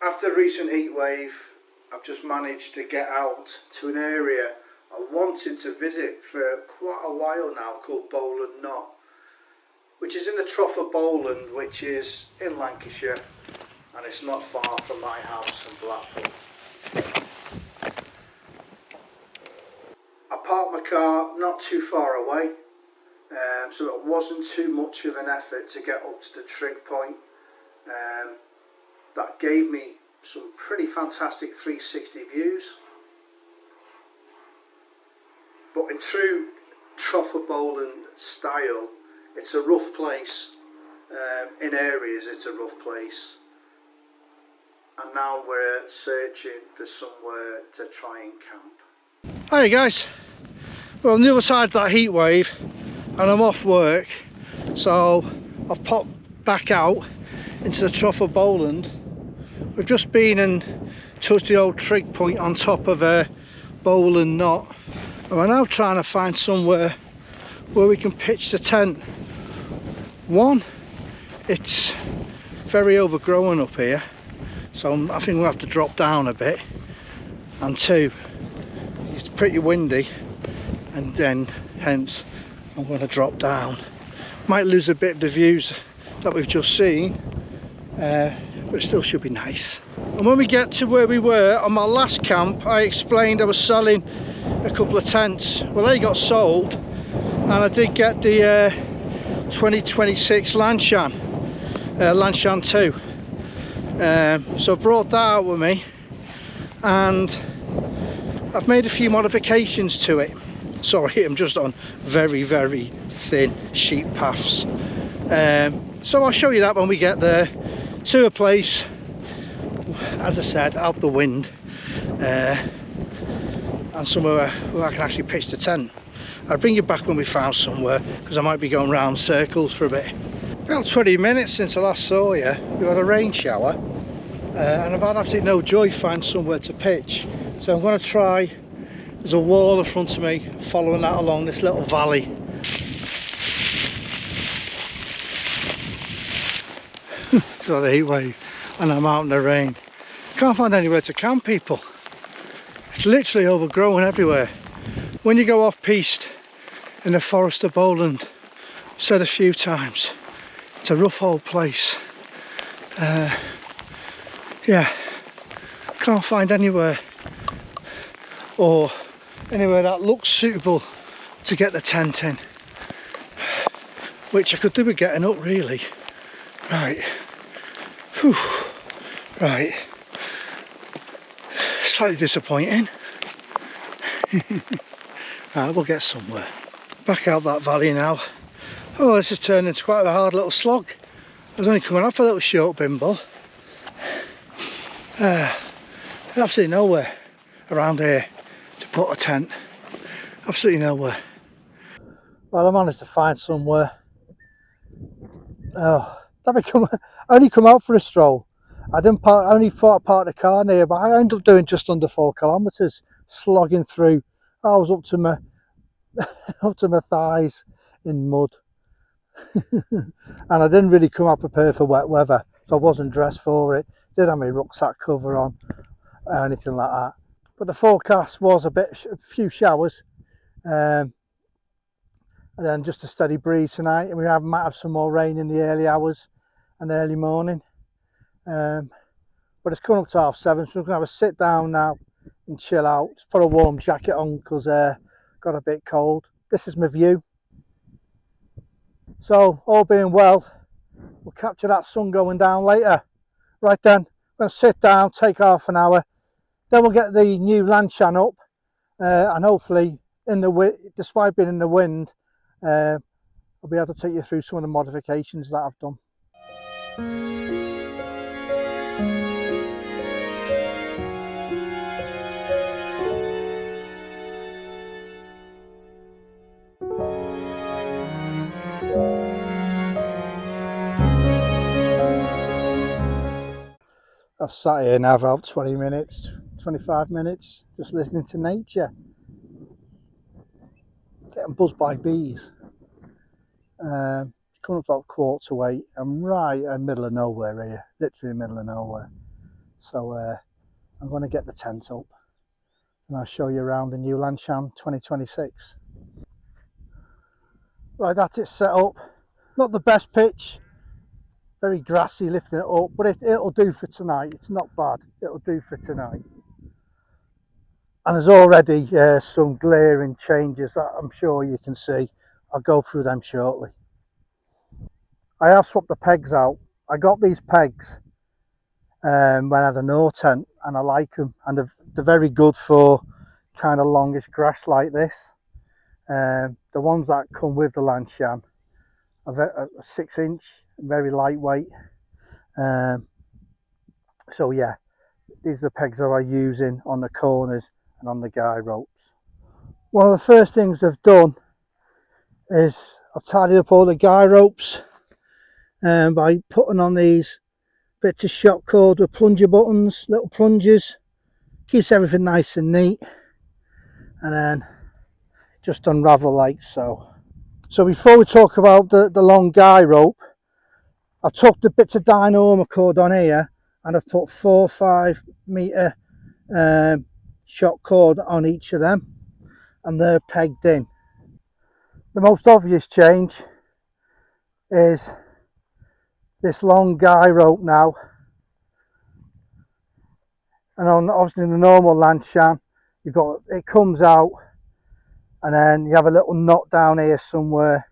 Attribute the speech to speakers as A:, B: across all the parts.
A: After the recent heat wave, I've just managed to get out to an area I wanted to visit for quite a while now, called Bowland Knotts, which is in the Trough of Bowland, which is in Lancashire, and it's not far from my house in Blackpool. I parked my car not too far away, so it wasn't too much of an effort to get up to the trig point. That gave me some pretty fantastic 360 views. But in true Trough of Bowland style, it's a rough place. In areas it's a rough place. And now we're searching for somewhere to try and camp. Hi guys. Well, on the other side of that heat wave, and I'm off work, so I've popped back out into the Trough of Bowland. We've just been and touched the old trig point on top of a Bowland Knot, and we're now trying to find somewhere where we can pitch the tent. One, it's very overgrown up here, so I think we'll have to drop down a bit, and two, it's pretty windy, and then hence I'm going to drop down. Might lose a bit of the views that we've just seen, but it still should be nice. And when we get to where we were on my last camp, I explained I was selling a couple of tents. Well, they got sold, and I did get the 2026 Lanshan, Lanshan 2. So I brought that out with me, and I've made a few modifications to it. Sorry, I'm just on very, very thin sheep paths. So I'll show you that when we get there, to a place, as I said, out the wind, and somewhere where I can actually pitch the tent. I'll bring you back when we found somewhere, because I might be going round circles for a bit. About 20 minutes since I last saw you. We had a rain shower, and I've had absolutely no joy finding somewhere to pitch. So I'm going to try. There's a wall in front of me, following that along this little valley. It's got a heat wave, and I'm out in the rain. Can't find anywhere to camp, people. It's literally overgrown everywhere. When you go off piste in the Forest of Bowland, I've said a few times, it's a rough old place. Yeah, can't find anywhere, or anywhere that looks suitable to get the tent in, which I could do with getting up really. Right. Whew. Right. Slightly disappointing. Right, we'll get somewhere. Back out that valley now. Oh, this has turned into quite a hard little slog. I was only coming off a little short bimble. Absolutely nowhere around here to put a tent. Absolutely nowhere. Well, I managed to find somewhere. Oh, I only come out for a stroll. I only thought I parked the car near, but I ended up doing just under 4 kilometres, slogging through. I was up to my thighs in mud. And I didn't really come out prepared for wet weather, so I wasn't dressed for it. Didn't have my rucksack cover on or anything like that. But the forecast was a few showers, and then just a steady breeze tonight, and we might have some more rain in the early hours and early morning. But it's coming up to 7:30, so we're gonna have a sit down now and chill out. Just put a warm jacket on because got a bit cold. This is my view. So all being well, we'll capture that sun going down later. Right then, I'm gonna sit down, take half an hour, then we'll get the new Lanshan up, and hopefully, despite being in the wind, I'll be able to take you through some of the modifications that I've done. I've sat here now for about 20 minutes, 25 minutes, just listening to nature. Getting buzzed by bees. Coming up about 7:15. I'm right in the middle of nowhere here, literally in the middle of nowhere. So I'm going to get the tent up and I'll show you around the new Lanshan 2026. Right, that's it set up. Not the best pitch, very grassy lifting it up, but it'll do for tonight. It's not bad, it'll do for tonight. And there's already some glaring changes that I'm sure you can see. I'll go through them shortly. I have swapped the pegs out. I got these pegs when I had an oar tent, and I like them, and they're very good for kind of longish grass like this. The ones that come with the Lanshan are a 6-inch, very lightweight. So yeah, these are the pegs that I'm using on the corners and on the guy ropes. One of the first things I've done is I've tidied up all the guy ropes by putting on these bits of shock cord with plunger buttons, little plungers. Keeps everything nice and neat, and then just unravel like so. So before we talk about the long guy rope, I've took the bits of dynamo cord on here and I've put 4 or 5 metre shock cord on each of them, and they're pegged in. The most obvious change is this long guy rope now, and on obviously the normal Lanshan it comes out and then you have a little knot down here somewhere,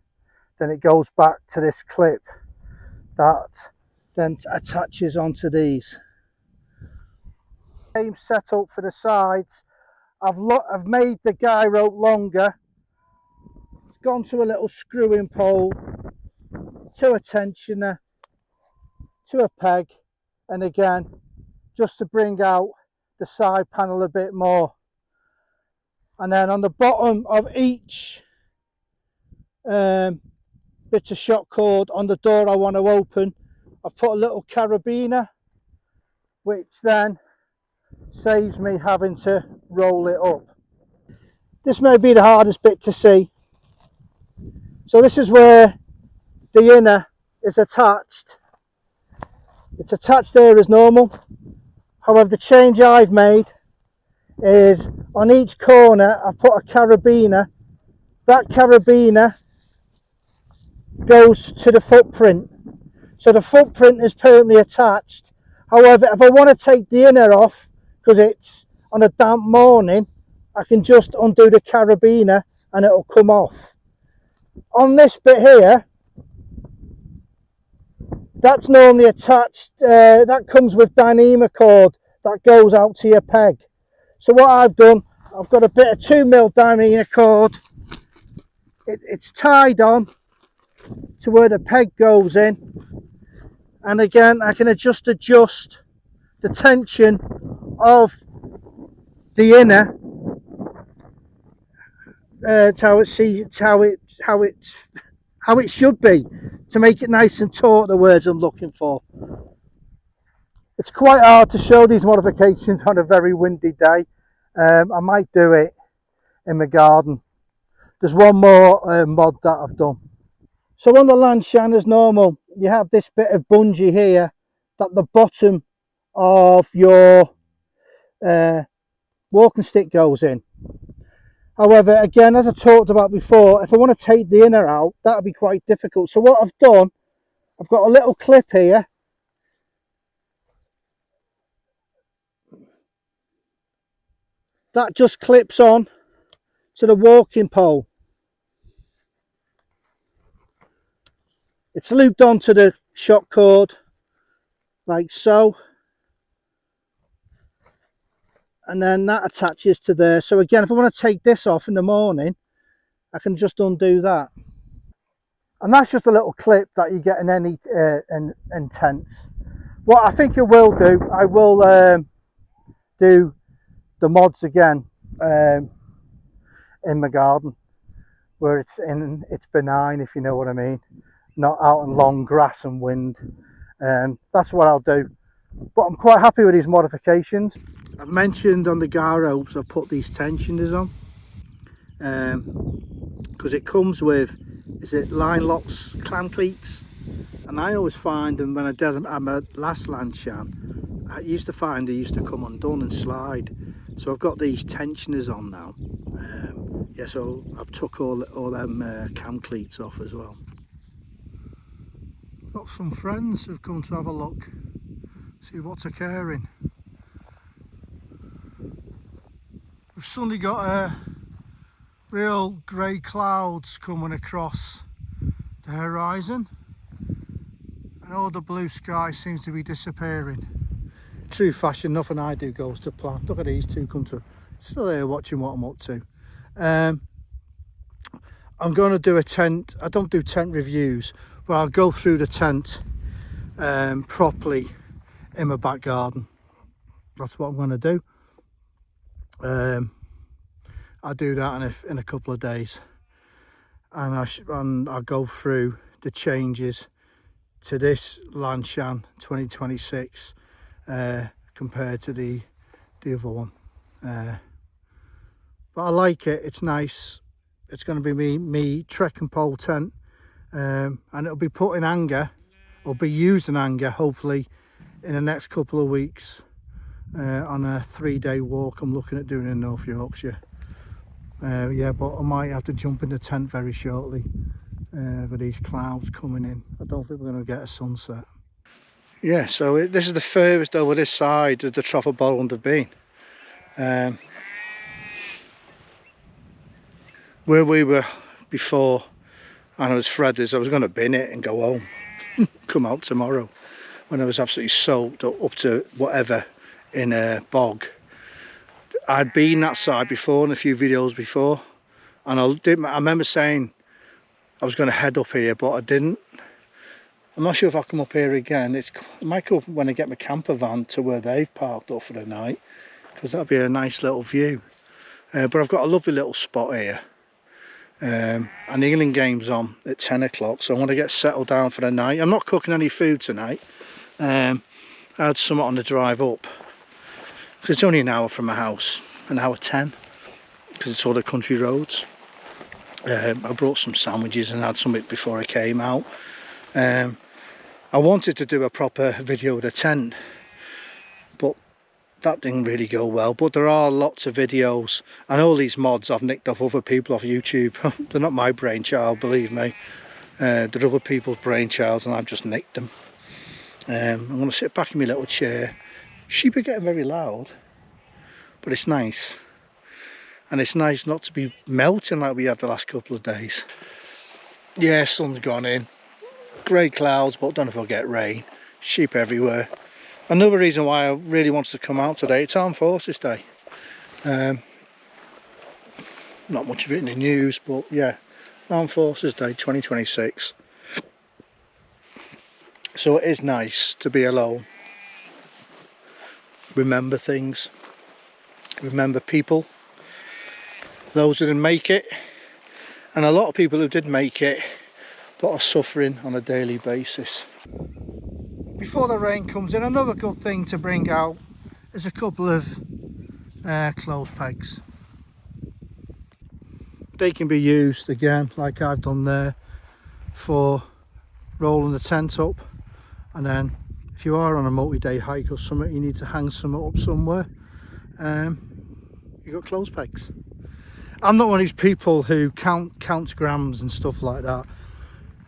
A: then it goes back to this clip that then attaches onto these. Same setup for the sides. I've made the guy rope longer. It's gone to a little screwing pole, to a tensioner, to a peg, and again just to bring out the side panel a bit more. And then on the bottom of each bit of shock cord on the door I want to open, I've put a little carabiner, which then saves me having to roll it up. This may be the hardest bit to see. So this is where the inner is attached. It's attached there as normal. However, the change I've made is on each corner I've put a carabiner. That carabiner goes to the footprint. So the footprint is permanently attached. However, if I want to take the inner off, because it's on a damp morning, I can just undo the carabiner and it'll come off. On this bit here, that's normally attached, that comes with dynamo cord that goes out to your peg. So what I've done, I've got a bit of 2mm dynamo cord. It's tied on to where the peg goes in, and again I can adjust the tension of the inner to how it should be, to make it nice and taut, the words I'm looking for. It's quite hard to show these modifications on a very windy day. I might do it in my garden. There's one more mod that I've done. So on the Lanshan as normal, you have this bit of bungee here that the bottom of your walking stick goes in. However, again, as I talked about before, if I want to take the inner out, that would be quite difficult. So what I've done, I've got a little clip here. That just clips on to the walking pole. It's looped onto the shock cord like so, and then that attaches to there. So again, if I want to take this off in the morning, I can just undo that. And that's just a little clip that you get in any in tents. What I think I will do, I will do the mods again in my garden, where it's benign, if you know what I mean, not out in long grass and wind. That's what I'll do. But I'm quite happy with these modifications. I've mentioned on the guy ropes I've put these tensioners on, because it comes with, is it line locks, clam cleats, and I always find them when I did them at my last Lanshan, I used to find they used to come undone and slide. So I've got these tensioners on now. Yeah, so I've took all them cam cleats off as well. Got some friends who've come to have a look, see what's occurring. We've suddenly got real grey clouds coming across the horizon, and all the blue sky seems to be disappearing. True fashion, nothing I do goes to plan. Look at these two come to, still here watching what I'm up to. I'm going to do a tent. I don't do tent reviews, but I'll go through the tent properly in my back garden. That's what I'm going to do. I'll do that in a couple of days, and I'll go through the changes to this Lanshan 2026 compared to the other one. But I like it. It's nice. It's going to be me trekking pole tent, and it'll be put in hanger, or be used in hanger, hopefully in the next couple of weeks, on a 3-day walk I'm looking at doing in North Yorkshire. Yeah, but I might have to jump in the tent very shortly with these clouds coming in. I don't think we're going to get a sunset. Yeah, so this is the furthest over this side of the Trough of Bowland have been. Where we were before, and I was Freddy's, I was going to bin it and go home, come out tomorrow, when I was absolutely soaked up to whatever in a bog. I'd been that side before in a few videos before, and I remember saying I was going to head up here, but I didn't. I'm not sure if I'll come up here again. I might go when I get my camper van to where they've parked up for the night, because that'll be a nice little view. But I've got a lovely little spot here. And the England game's on at 10 o'clock, so I want to get settled down for the night. I'm not cooking any food tonight. I had something on the drive up, because it's only an hour from my house, an hour 10, because it's all the country roads. I brought some sandwiches and had something before I came out. I wanted to do a proper video of the tent, but that didn't really go well. But there are lots of videos, and all these mods I've nicked off other people off YouTube. They're not my brainchild, believe me. They're other people's brainchilds, and I've just nicked them. I'm going to sit back in my little chair. Sheep are getting very loud, but it's nice. And it's nice not to be melting like we have the last couple of days. Yeah, sun's gone in. Grey clouds, but don't know if I'll get rain. Sheep everywhere. Another reason why I really wanted to come out today, it's Armed Forces Day. Not much of it in the news, but yeah, Armed Forces Day 2026. So it is nice to be alone. Remember things. Remember people. Those who didn't make it. And a lot of people who did make it, but are suffering on a daily basis. Before the rain comes in, another good thing to bring out is a couple of clothes pegs. They can be used again, like I've done there, for rolling the tent up. And then if you are on a multi-day hike or something, you need to hang something up somewhere, you've got clothes pegs. I'm not one of these people who counts grams and stuff like that.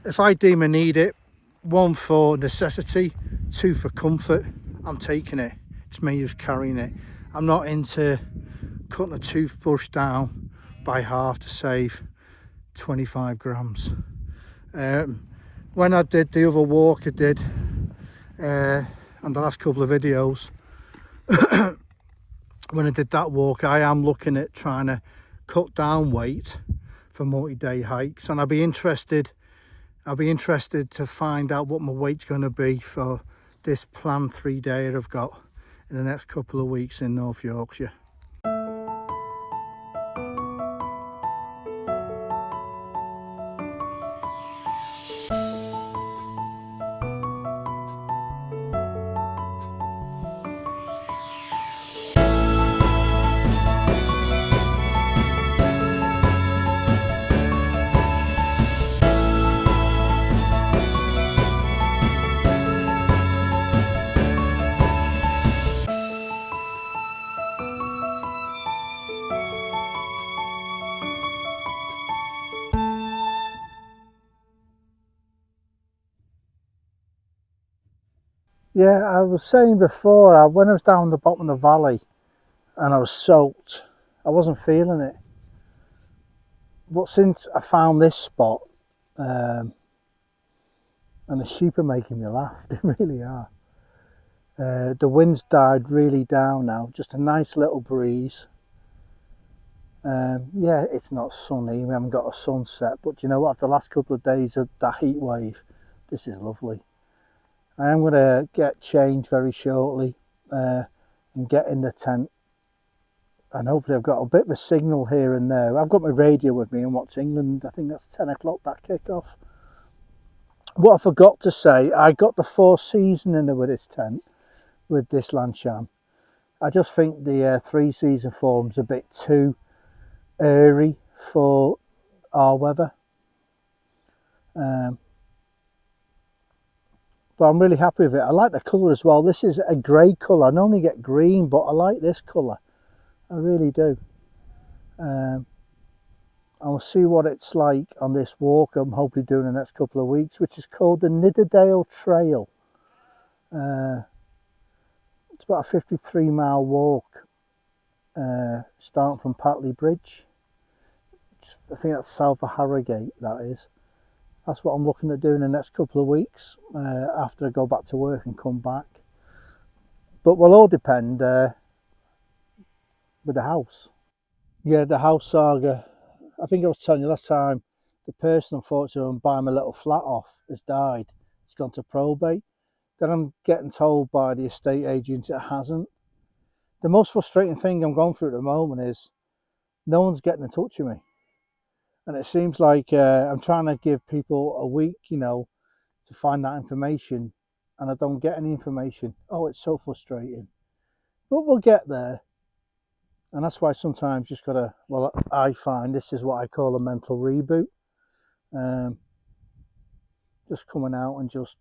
A: If I deem I need it, 1 for necessity, 2 for comfort, I'm taking it. It's me who's carrying it. I'm not into cutting a toothbrush down by half to save 25 grams. When I did the other walk I did on the last couple of videos, when I did that walk, I am looking at trying to cut down weight for multi-day hikes, and I'll be interested to find out what my weight's going to be for this planned 3-day I've got in the next couple of weeks in North Yorkshire. Yeah, I was saying before, when I was down the bottom of the valley and I was soaked, I wasn't feeling it. But since I found this spot, and the sheep are making me laugh, they really are. The wind's died really down now, just a nice little breeze. Yeah, it's not sunny, we haven't got a sunset, but you know what, after the last couple of days of that heat wave, this is lovely. I am going to get changed very shortly and get in the tent, and hopefully I've got a bit of a signal here and there. I've got my radio with me and watch England. I think that's 10 o'clock, that kick-off. What I forgot to say, I got the 4 seasoning with this tent, with this Lanshan. I just think the 3 season form's a bit too airy for our weather. But I'm really happy with it. I like the colour as well. This is a grey colour. I normally get green, but I like this colour. I really do. I'll see what it's like on this walk I'm hopefully doing the next couple of weeks, which is called the Nidderdale Trail. It's about a 53-mile walk, starting from Patley Bridge. I think that's south of Harrogate, that is. That's what I'm looking at doing the next couple of weeks after I go back to work and come back. But will all depend with the house. Yeah, the house saga. I think I was telling you last time, the person unfortunately I'm buying my little flat off has died. It's gone to probate. Then I'm getting told by the estate agent it hasn't. The most frustrating thing I'm going through at the moment is no one's getting in touch with me. And it seems like I'm trying to give people a week, you know, to find that information, and I don't get any information. Oh, it's so frustrating. But we'll get there. And that's why sometimes you just gotta, well, I find this is what I call a mental reboot. Just coming out and just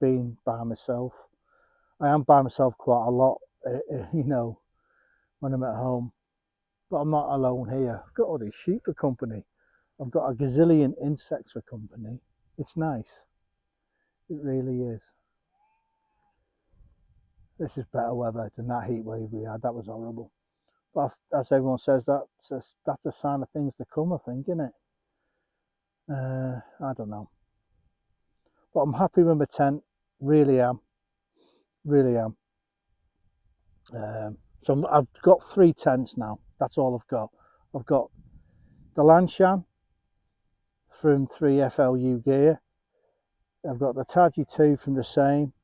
A: being by myself. I am by myself quite a lot, you know, when I'm at home. But I'm not alone here. I've got all these sheep for company. I've got a gazillion insects for company. It's nice. It really is. This is better weather than that heat wave we had. That was horrible. But as everyone says, that's a sign of things to come, I think, isn't it? I don't know. But I'm happy with my tent. Really am. Really am. So I've got 3 tents now. That's all I've got. I've got the Lanshan from 3FLU gear. I've got the Taji 2 from the same.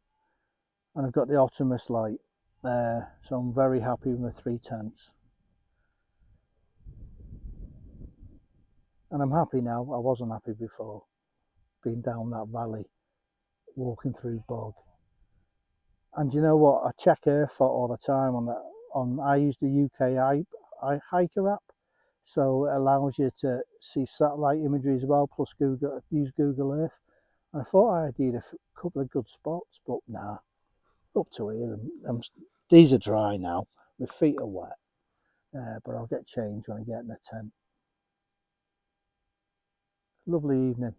A: And I've got the Optimus light. So I'm very happy with my 3 tents. And I'm happy now. I wasn't happy before. Being down that valley, walking through bog. And you know what? I check Airfot all the time on that. I use the UK Hiker app, so it allows you to see satellite imagery as well. Plus use Google Earth. And I thought I had a couple of good spots, but nah. Up to here. These are dry now. My feet are wet, but I'll get changed when I get in the tent. Lovely evening.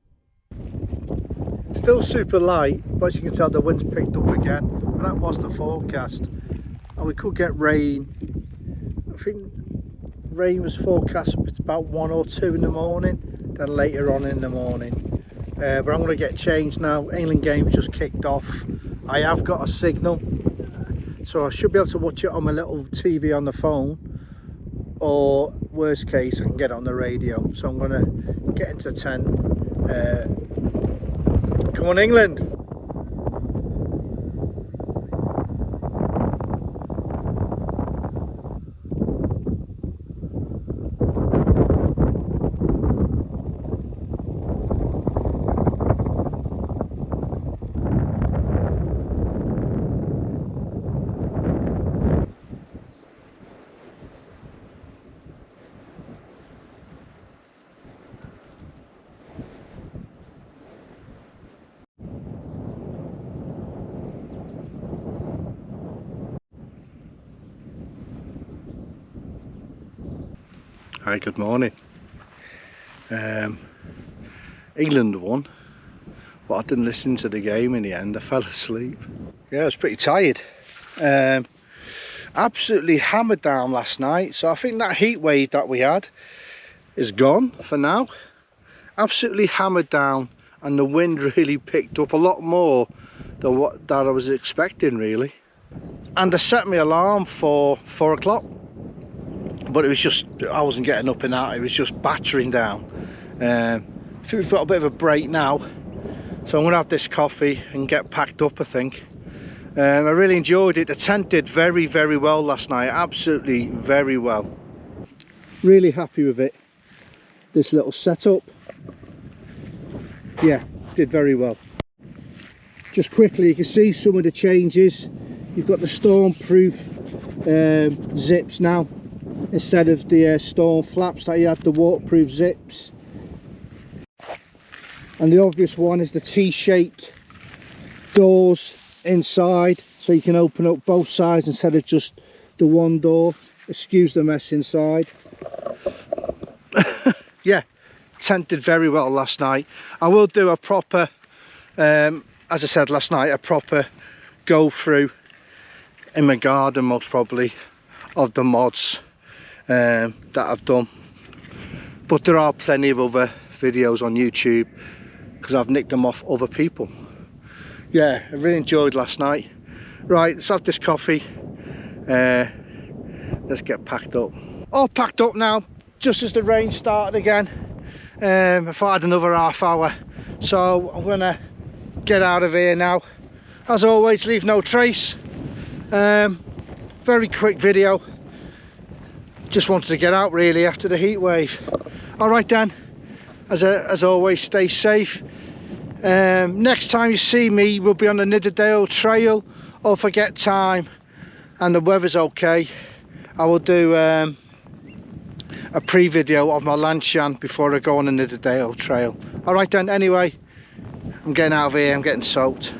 A: Still super light, but as you can tell the wind's picked up again. But that was the forecast. And we could get rain. I think rain was forecast about 1 or 2 in the morning, then later on in the morning. But I'm going to get changed now. England game's just kicked off. I have got a signal, so I should be able to watch it on my little TV on the phone, or worst case I can get it on the radio. So I'm going to get into the tent. Come on England! Hi, good morning. England won, but I didn't listen to the game in the end. I fell asleep. Yeah, I was pretty tired. Absolutely hammered down last night, so I think that heat wave that we had is gone for now. Absolutely hammered down, and the wind really picked up a lot more than what that I was expecting, really. And I set my alarm for 4 o'clock, but it was just, I wasn't getting up in that, it was just battering down. I think we've got a bit of a break now, so I'm going to have this coffee and get packed up, I think. I really enjoyed it. The tent did very, very well last night, absolutely very well. Really happy with it. This little setup, yeah, did very well. Just quickly, you can see some of the changes. You've got the stormproof zips now, instead of the storm flaps that you had, the waterproof zips. And the obvious one is the T-shaped doors inside, so you can open up both sides instead of just the one door. Excuse the mess inside. Yeah, tent did very well last night. I will do a proper, as I said last night, a proper go through in my garden, most probably, of the mods that I've done. But there are plenty of other videos on YouTube because I've nicked them off other people. Yeah, I really enjoyed last night. Right, let's have this coffee. Let's get packed up. All packed up now, just as the rain started again. I thought I had another half hour, so I'm gonna get out of here now. As always, leave no trace. Very quick video. Just wanted to get out really after the heat wave. All right then, as always, stay safe. Next time you see me, we'll be on the Nidderdale Trail, or if I get time and the weather's okay, I will do a pre-video of my Lanshan before I go on the Nidderdale Trail. All right then, anyway, I'm getting out of here, I'm getting soaked.